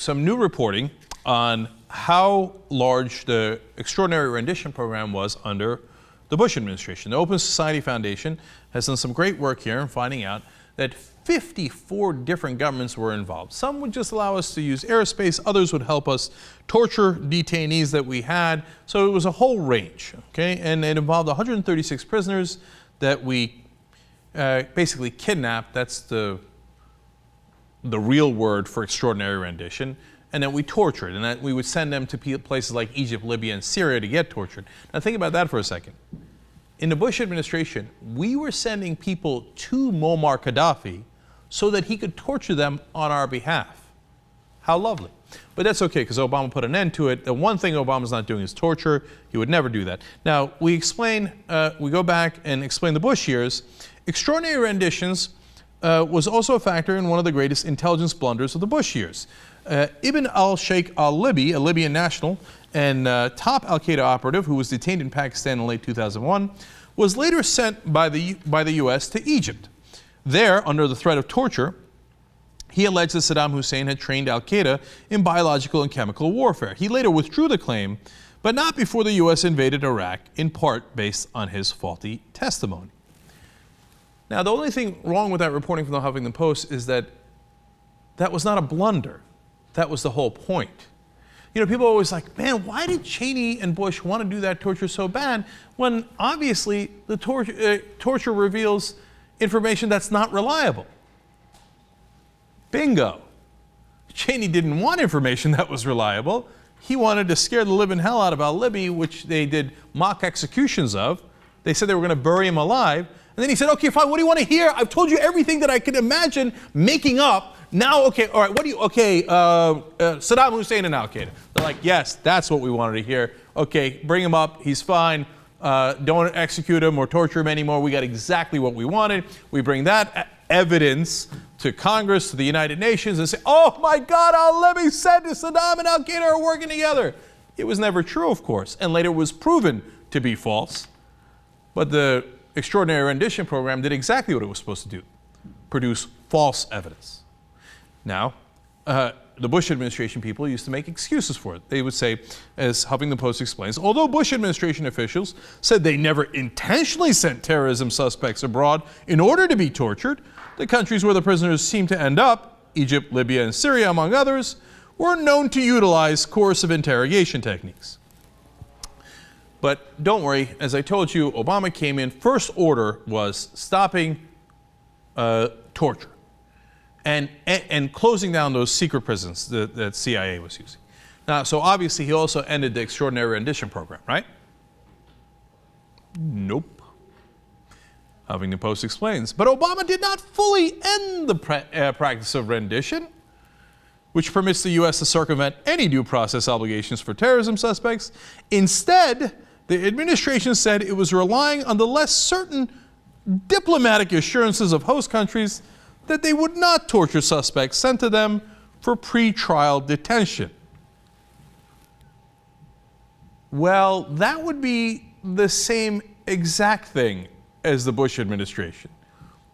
some new reporting on how large the extraordinary rendition program was under the Bush administration. The Open Society Foundation has done some great work here in finding out that 54 different governments were involved. Some would just allow us to use airspace, others would help us torture detainees that we had. So it was a whole range, okay? And it involved 136 prisoners that we basically kidnapped. That's the real word for extraordinary rendition. And then we tortured, and that we would send them to places like Egypt, Libya, and Syria to get tortured. Now think about that for a second. In the Bush administration, we were sending people to Muammar Gaddafi so that he could torture them on our behalf. How lovely. But that's okay, because Obama put an end to it. The one thing Obama's not doing is torture. He would never do that. Now, we go back and explain the Bush years. Extraordinary renditions was also a factor in one of the greatest intelligence blunders of the Bush years. Ibn al-Sheikh al-Libi, a Libyan national and top al-Qaeda operative who was detained in Pakistan in late 2001, was later sent by the U.S. to Egypt. There, under the threat of torture, he alleged that Saddam Hussein had trained al-Qaeda in biological and chemical warfare. He later withdrew the claim, but not before the U.S. invaded Iraq, in part based on his faulty testimony. Now, the only thing wrong with that reporting from the Huffington Post is that that was not a blunder. That was the whole point. You know, people are always like, man, why did Cheney and Bush want to do that torture so bad when obviously the torture reveals information that's not reliable? Bingo. Cheney didn't want information that was reliable. He wanted to scare the living hell out of al-Libi, which they did mock executions of. They said they were going to bury him alive. And then he said, okay, fine, what do you want to hear? I've told you everything that I could imagine making up. Now, okay, all right, Saddam Hussein and al-Qaeda. They're like, yes, that's what we wanted to hear. Okay, bring him up, he's fine. Don't execute him or torture him anymore. We got exactly what we wanted. We bring that evidence to Congress, to the United Nations, and say, oh my God, al-Libi said to Saddam and al-Qaeda are working together. It was never true, of course, and later was proven to be false. But the extraordinary rendition program did exactly what it was supposed to do, produce false evidence. Now, the Bush administration people used to make excuses for it. They would say, as Huffington Post explains, although Bush administration officials said they never intentionally sent terrorism suspects abroad in order to be tortured, the countries where the prisoners seemed to end up, Egypt, Libya, and Syria, among others, were known to utilize coercive interrogation techniques. But don't worry, as I told you, Obama came in, first order was stopping torture. And closing down those secret prisons that CIA was using. Now, so obviously he also ended the extraordinary rendition program, right? Nope. Huffington Post explains. But Obama did not fully end the practice of rendition, which permits the U.S. to circumvent any due process obligations for terrorism suspects. Instead, the administration said it was relying on the less certain diplomatic assurances of host countries that they would not torture suspects sent to them for pre-trial detention. Well, that would be the same exact thing as the Bush administration.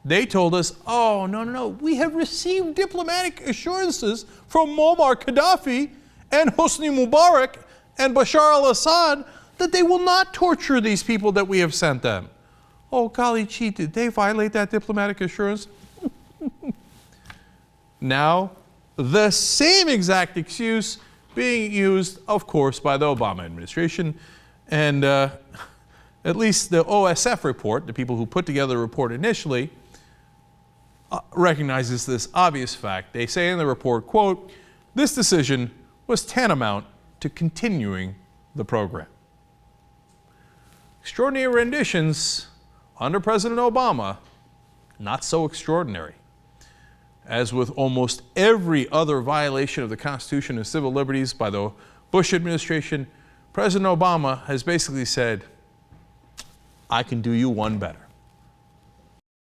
They told us, oh, no, we have received diplomatic assurances from Muammar Gaddafi and Hosni Mubarak and Bashar al-Assad that they will not torture these people that we have sent them. Oh, golly gee, did they violate that diplomatic assurance? Now, the same exact excuse being used, of course, by the Obama administration. And at least the OSF report, the people who put together the report initially, recognizes this obvious fact. They say in the report, quote, this decision was tantamount to continuing the program. Extraordinary renditions under President Obama, not so extraordinary. As with almost every other violation of the Constitution and civil liberties by the Bush administration, President Obama has basically said, I can do you one better.